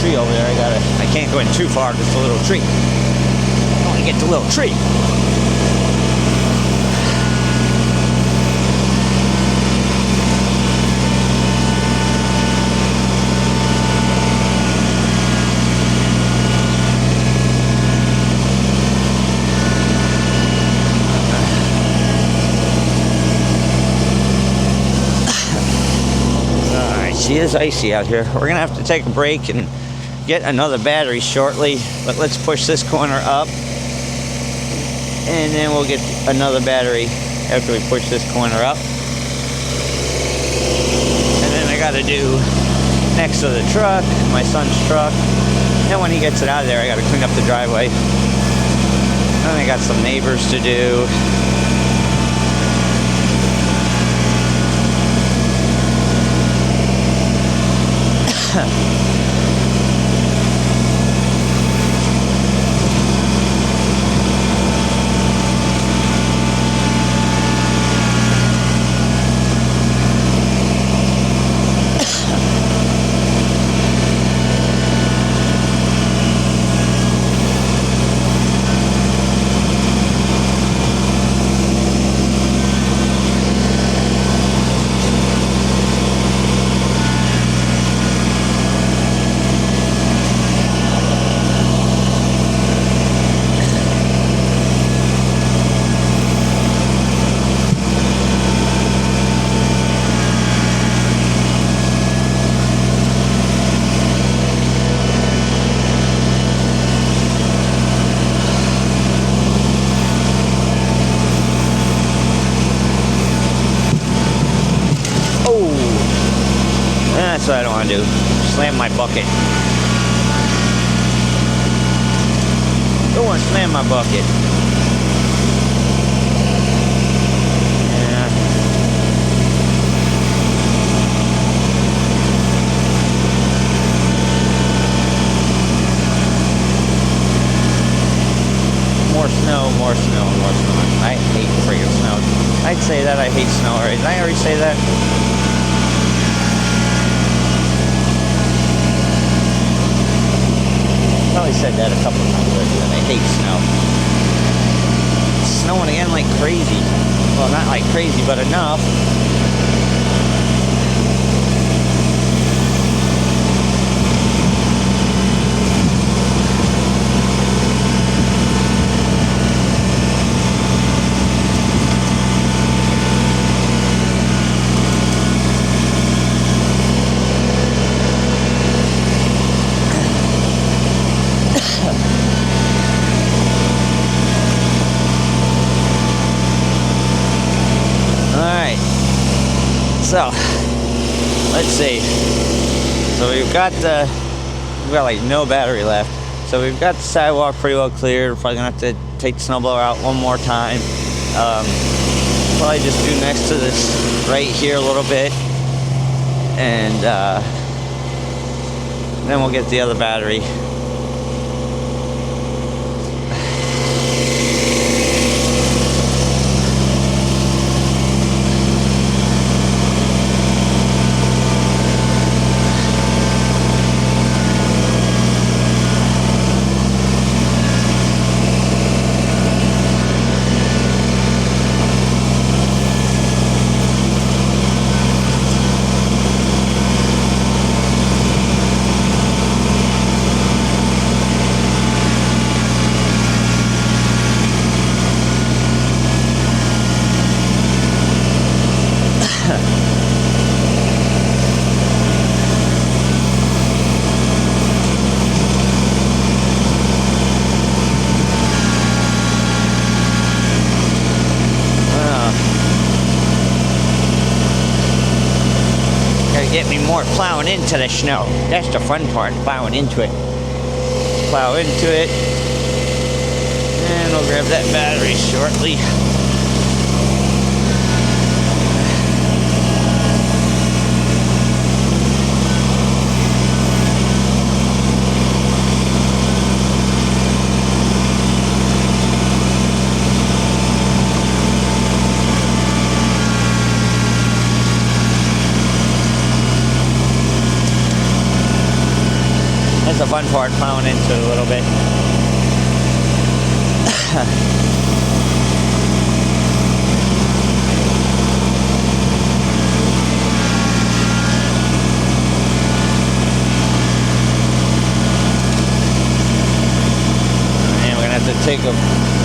Tree over there. I can't go in too far because it's a little tree. I want to get the little tree. Alright, she is icy out here. We're gonna have to take a break and get another battery shortly, but let's push this corner up and then we'll get another battery after we push this corner up. And then I gotta do next to the truck, my son's truck, and when he gets it out of there I gotta clean up the driveway. And I got some neighbors to do. That's what I don't want to do. Slam my bucket. Don't want to slam my bucket. more snow, more snow, more snow. I hate friggin' snow. I'd say that I hate snow already. Did I already say that? Probably said that a couple of times already, that I hate snow. It's snowing again like crazy. Well, not like crazy, but enough. So, let's see. So we've got like no battery left. So we've got the sidewalk pretty well cleared. We're probably gonna have to take the snowblower out one more time. Probably just do next to this right here a little bit, and then we'll get the other battery. Get me more plowing into the snow. That's the fun part, plowing into it. Plow into it. And we'll grab that battery shortly. That's the fun part, plowing into it a little bit. And we're gonna have to take a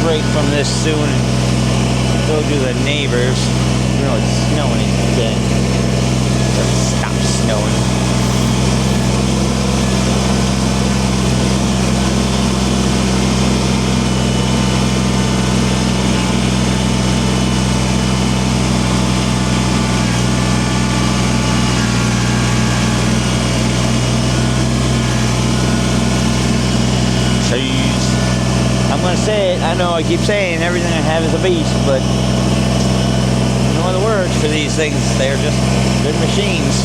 break from this soon and go do the neighbors. You know it's snowing again. Stop snowing. I'm gonna say it, I know I keep saying everything I have is a beast, but no other words for these things. They're just good machines.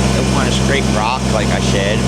I don't want to scrape rock like I should.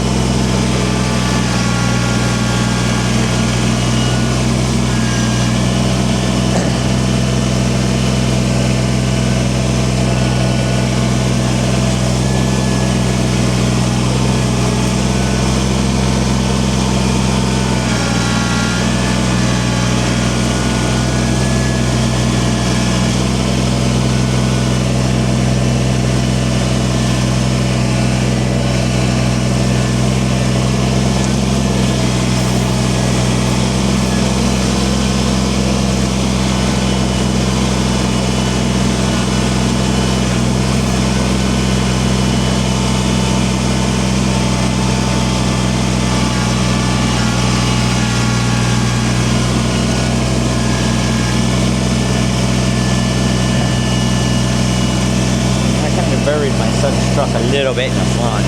Buried my son's truck a little bit in the front.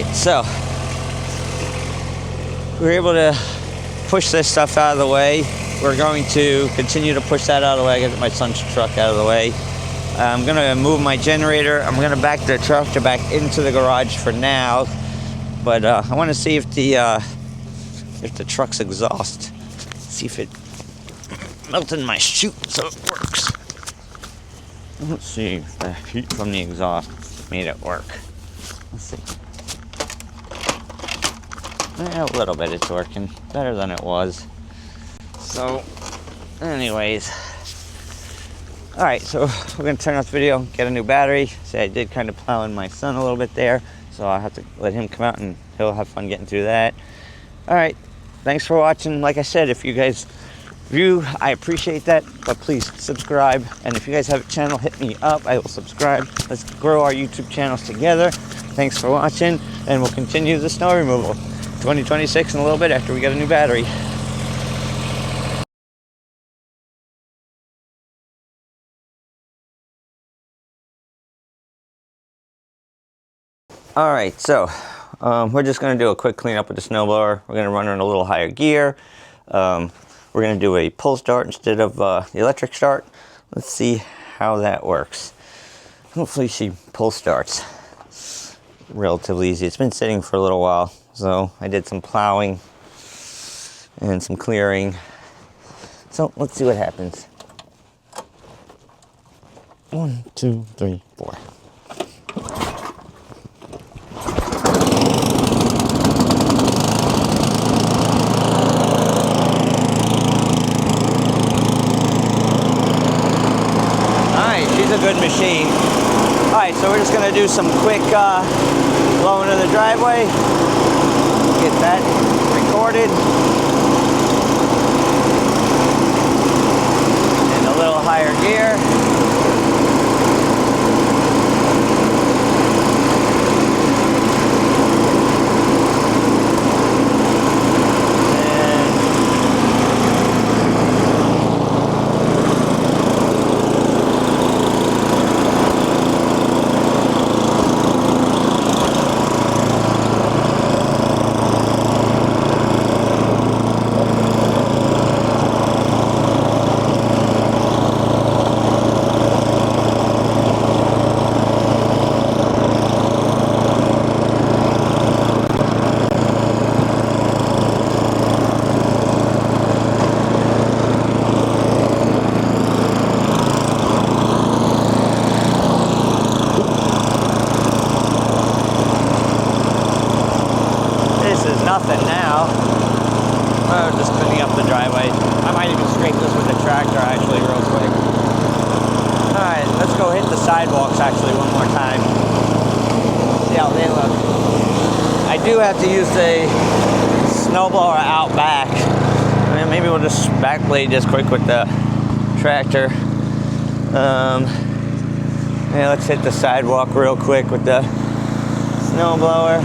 right, so we're able to push this stuff out of the way. We're going to continue to push that out of the way. I get my son's truck out of the way. I'm gonna move my generator. I'm gonna back the tractor back into the garage for now. But I want to see if the truck's exhaust, see if it melted my chute so it works. Let's see if the heat from the exhaust made it work. Let's see. A little bit it's working. Better than it was. So, anyways. Alright, so we're going to turn off the video, get a new battery. See, I did kind of plow in my son a little bit there. So I'll have to let him come out and he'll have fun getting through that. Alright, thanks for watching. Like I said, if you guys view, I appreciate that. But please subscribe. And if you guys have a channel, hit me up. I will subscribe. Let's grow our YouTube channels together. Thanks for watching. And we'll continue the snow removal. 2026 in a little bit after we get a new battery. Alright, so we're just going to do a quick cleanup with the snowblower. We're going to run her in a little higher gear. We're going to do a pull start instead of the electric start. Let's see how that works. Hopefully she pull starts. Relatively easy. It's been sitting for a little while, so I did some plowing and some clearing. So let's see what happens. 1, 2, 3, 4. A good machine. Alright, so we're just going to do some quick blowing of the driveway. Get that recorded. In a little higher gear. Nothing now. Just cleaning up the driveway. I might even scrape this with the tractor actually real quick. Alright, let's go hit the sidewalks actually one more time. See how they look. I do have to use the snowblower out back. I mean, maybe we'll just backblade this quick with the tractor. Yeah, let's hit the sidewalk real quick with the snowblower.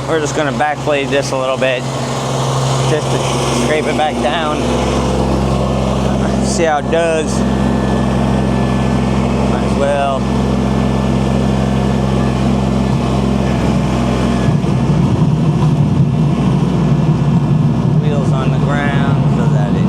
we're just gonna backblade this a little bit, just to scrape it back down. See how it does. Might as well. Wheels on the ground so that it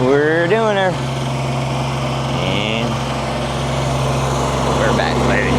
we're doing her. And we're back, baby.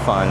fun.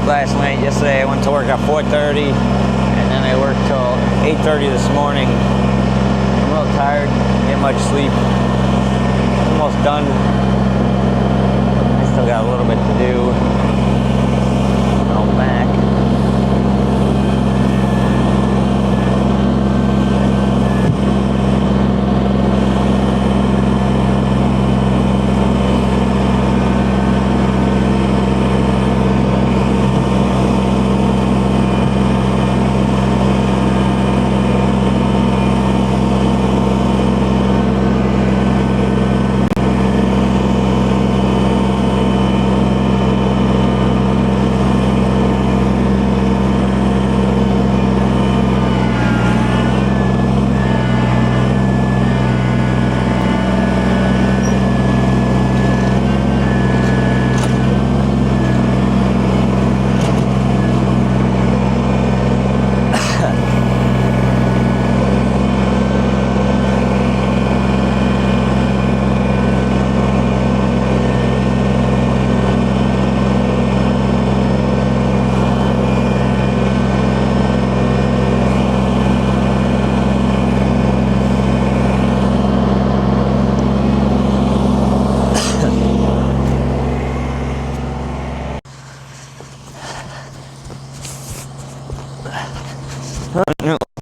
Last night, yesterday I went to work at 4:30 and then I worked till 8:30 this morning. I'm a little tired, didn't get much sleep. Almost done. I still got a little bit to do. Go back.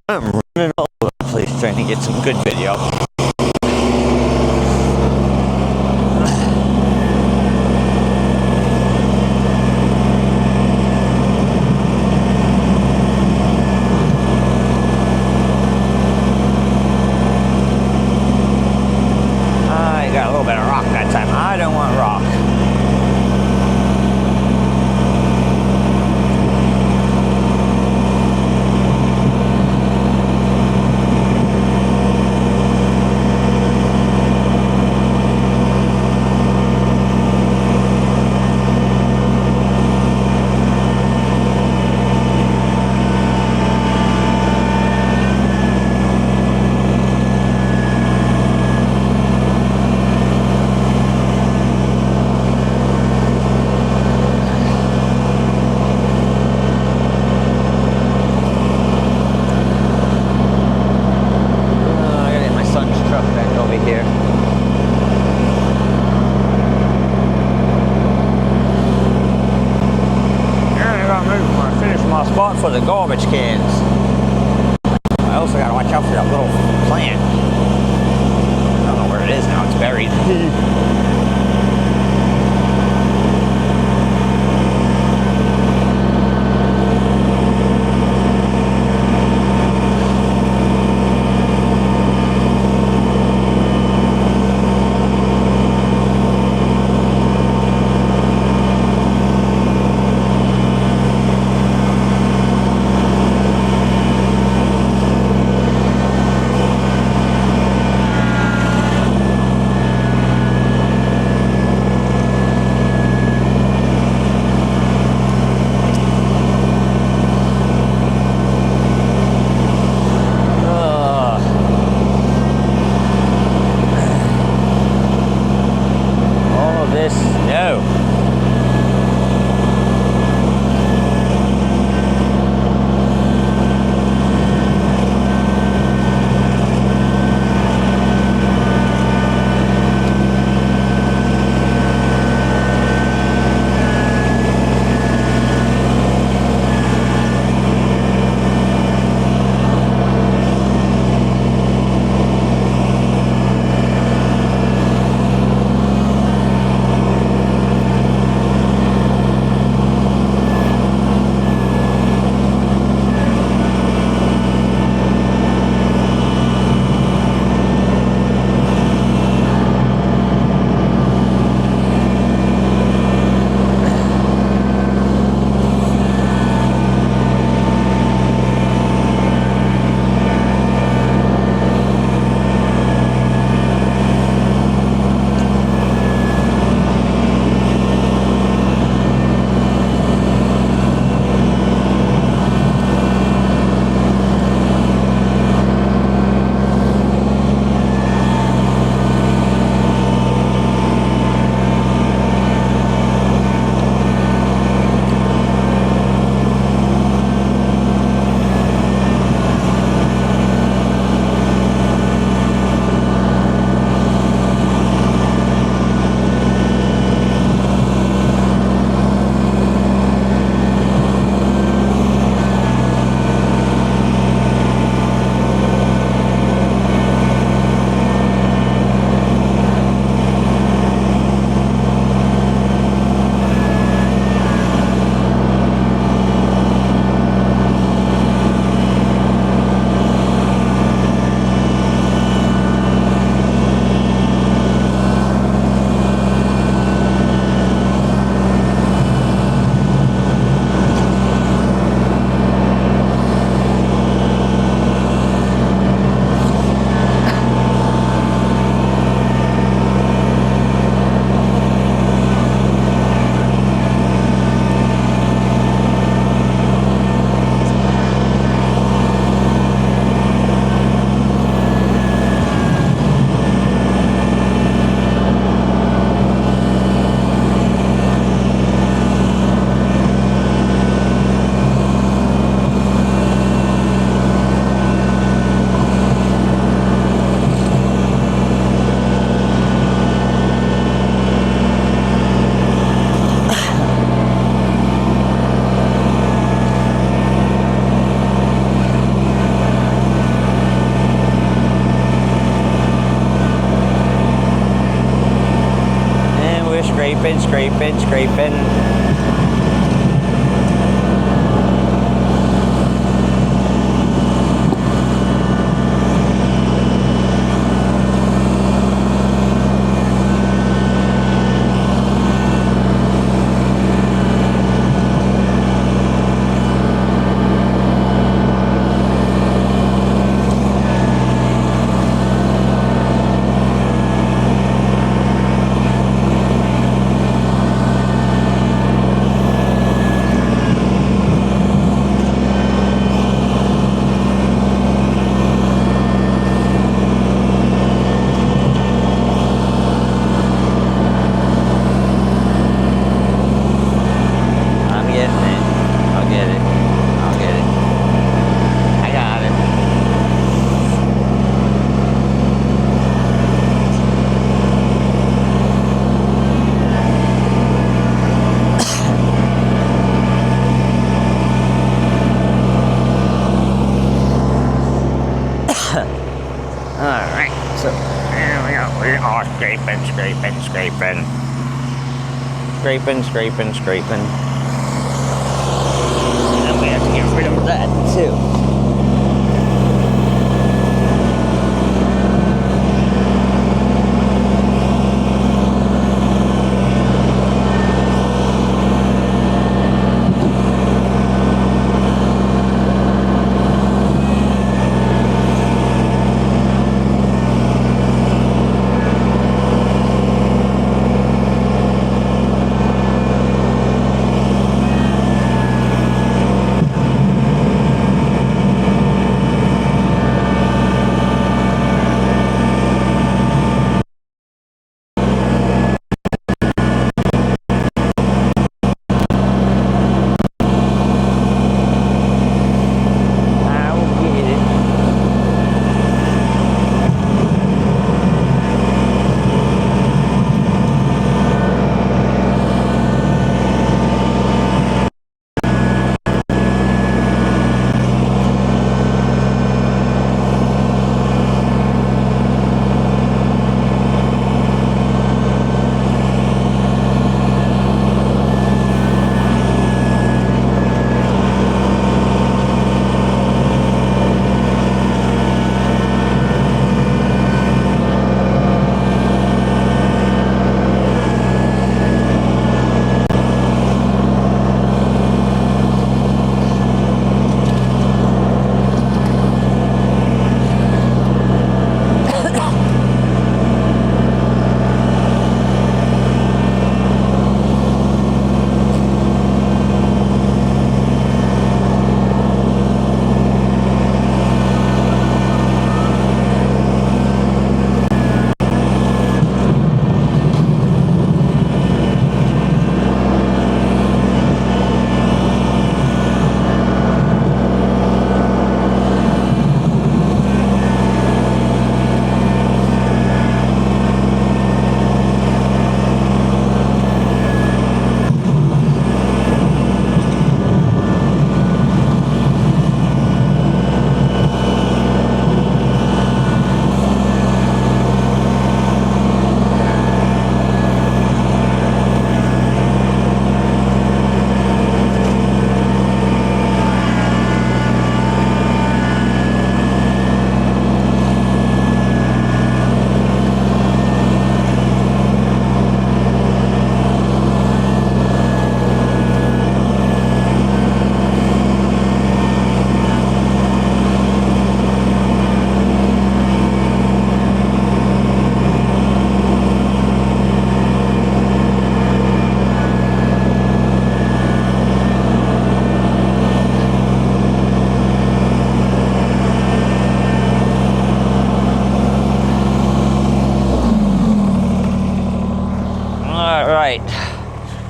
I'm running all over the place trying to get some good video. I got a little bit of rock that time. I don't want rock. Spot for the garbage cans. I also gotta watch out for that little plant. I don't know where it is now, it's buried. scraping, scraping, scraping. Alright, so there we go. We are scraping, scraping, scraping. Scraping, scraping, scraping. And we have to get rid of that too.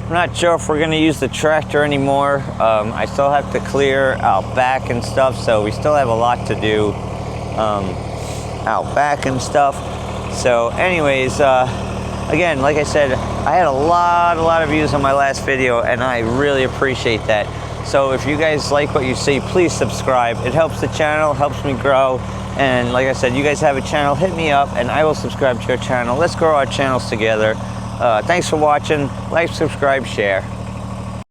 I'm not sure if we're gonna use the tractor anymore. I still have to clear out back and stuff, so we still have a lot to do out back and stuff. So anyways, again, like I said, I had a lot of views on my last video, and I really appreciate that. So if you guys like what you see, please subscribe. It helps the channel, helps me grow. And like I said, you guys have a channel, hit me up and I will subscribe to your channel. Let's grow our channels together. Thanks for watching. Like, subscribe, share.